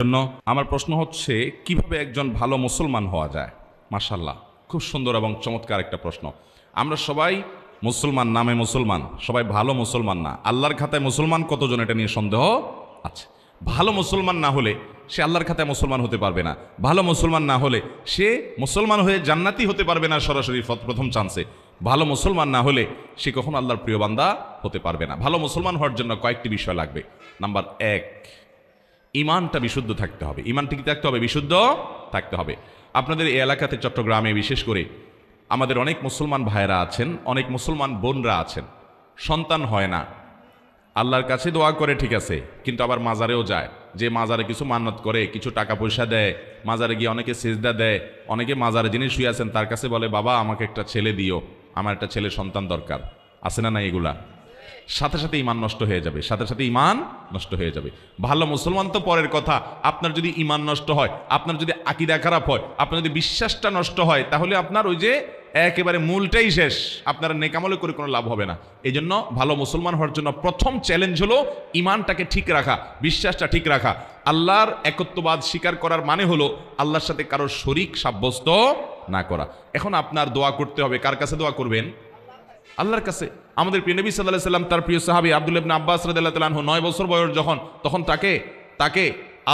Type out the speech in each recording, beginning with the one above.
জন্য আমার প্রশ্ন হচ্ছে কিভাবে একজন ভালো মুসলমান হওয়া যায়। মাশাআল্লাহ, খুব সুন্দর এবং চমৎকার একটা প্রশ্ন। আমরা সবাই মুসলমান, নামে মুসলমান, সবাই ভালো মুসলমান না। আল্লাহর খাতায় মুসলমান কতজন, এটা নিয়ে সন্দেহ আছে। ভালো মুসলমান না হলে সে আল্লাহর খাতায় মুসলমান হতে পারবে না। ভালো মুসলমান না হলে সে মুসলমান হয়ে জান্নাতি হতে পারবে না সরাসরি প্রথম চান্সে। ভালো মুসলমান না হলে সে কখনো আল্লাহর প্রিয় বান্দা হতে পারবে না। ভালো মুসলমান হওয়ার জন্য কয়েকটি বিষয় লাগবে। নাম্বার 1, ইমানটা বিশুদ্ধ থাকতে হবে। ইমানটা কি থাকতে হবে? বিশুদ্ধ থাকতে হবে। আপনাদের এই এলাকাতে চট্টগ্রামে বিশেষ করে আমাদের অনেক মুসলমান ভাইরা আছেন, অনেক মুসলমান বোনরা আছেন, সন্তান হয় না, আল্লাহর কাছে দোয়া করে ঠিক আছে, কিন্তু আবার মাজারেও যায়। যে মাজারে কিছু মান্নত করে, কিছু টাকা পয়সা দেয়, মাজারে গিয়ে অনেকে সিজদা দেয়, অনেকে মাজারে যিনি শুয়ে আছেন তার কাছে বলে, বাবা আমাকে একটা ছেলে দিও, আমার একটা ছেলে সন্তান দরকার। আছে না না এগুলা? সাথে সাথে ইমান নষ্ট হয়ে যাবে, সাথে সাথে ইমান নষ্ট হয়ে যাবে। ভালো মুসলমান তো পরের কথা, আপনার যদি ইমান নষ্ট হয়, আপনার যদি আকীদা খারাপ হয়, আপনার যদি বিশ্বাসটা নষ্ট হয়, তাহলে আপনার ওই যে একেবারে মূলটাই শেষ, আপনার নেকামলে করে কোনো লাভ হবে না। এই জন্য ভালো মুসলমান হওয়ার জন্য প্রথম চ্যালেঞ্জ হলো ইমানটাকে ঠিক রাখা, বিশ্বাসটা ঠিক রাখা। আল্লাহর একত্ববাদ স্বীকার করার মানে হলো আল্লাহর সাথে কারোর শরীক সাব্যস্ত না করা। এখন আপনার দোয়া করতে হবে, কার কাছে দোয়া করবেন? আল্লাহর কাছে। আমাদের প্রিয় নবী সাল্লাল্লাহু আলাইহি ওয়াসাল্লাম তার প্রিয় সাহাবী আব্দুল্লাহ ইবনে আব্বাস রাদিয়াল্লাহু তাআলা আনহু 9 বছর বয়স যখন, তখন তাকে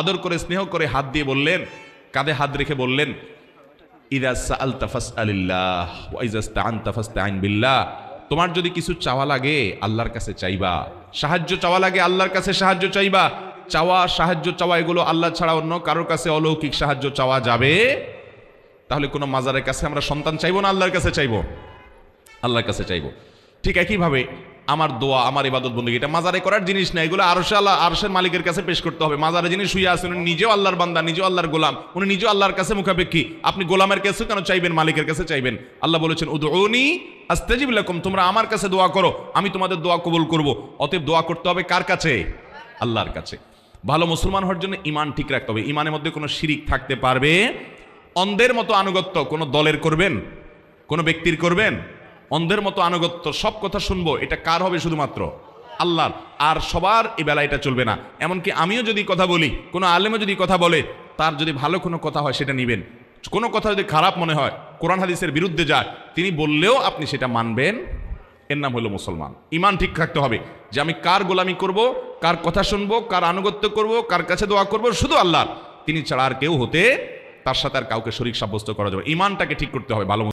আদর করে স্নেহ করে হাত দিয়ে বললেন, কাঁধে হাত রেখে বললেন, ইযা সাআলতা ফাসআলিল্লাহ ওয়া ইযা ইসতাআনতা ফাসতাইন বিল্লাহ। তোমার যদি কিছু চাওয়া লাগে আল্লাহর কাছে চাইবা, সাহায্য চাওয়া লাগে আল্লাহর কাছে সাহায্য চাইবা। চাওয়া, সাহায্য চাওয়া এগুলো আল্লাহ ছাড়া অন্য কারোর কাছে অলৌকিক সাহায্য চাওয়া যাবে? তাহলে কোনো মাজারের কাছে আমরা সন্তান চাইবো না আল্লাহর কাছে চাইবো? আল্লাহর কাছে চাইবো। ঠিক একইভাবে আমার দোয়া, আমার ইবাদত বন্দেগী, এটা মাজারে করার জিনিস না, এগুলো আরশের মালিকের কাছে পেশ করতে হবে। মাজারে যিনি শুয়ে আছেন উনি নিজেও আল্লাহর বান্দা, নিজেও আল্লাহর গোলাম, উনি নিজেও আল্লাহর কাছে মুখাপেক্ষী। আপনি গোলামের কাছে কেন চাইবেন, মালিকের কাছে চাইবেন। আল্লাহ বলেছেন, উদউনি আস্তাজিব লাকুম, তোমরা আমার কাছে দোয়া করো, আমি তোমাদের দোয়া কবুল করব। অতএব দোয়া করতে হবে কার কাছে? আল্লাহর কাছে। ভালো মুসলমান হওয়ার জন্য ইমান ঠিক রাখতে হবে। ইমানের মধ্যে কোনো শিরিক থাকতে পারবে? অন্ধের মতো আনুগত্য কোনো দলের করবেন, কোনো ব্যক্তির করবেন? অন্ধের মতো আনুগত্য, সব কথা শুনবো, এটা কার হবে? শুধুমাত্র আল্লাহর। আর সবার এই বেলা এটা চলবে না। এমনকি আমিও যদি কথা বলি, কোনো আলেমও যদি কথা বলে, তার যদি ভালো কোনো কথা হয় সেটা নিবেন। কোনো কথা যদি খারাপ মনে হয়, কোরআন হাদিসের বিরুদ্ধে যায়, তিনি বললেও আপনি সেটা মানবেন। এর নাম হলো মুসলমান। ইমান ঠিক থাকতে হবে যে আমি কার গোলামি করব, কার কথা শুনবো, কার আনুগত্য করব, কার কাছে দোয়া করব, শুধু আল্লাহর। তিনি ছাড়া আর কেউ হতে, তার সাথে আর কাউকে শরীক সাব্যস্ত করা যাবে। ইমানটাকে ঠিক করতে হবে। ভালো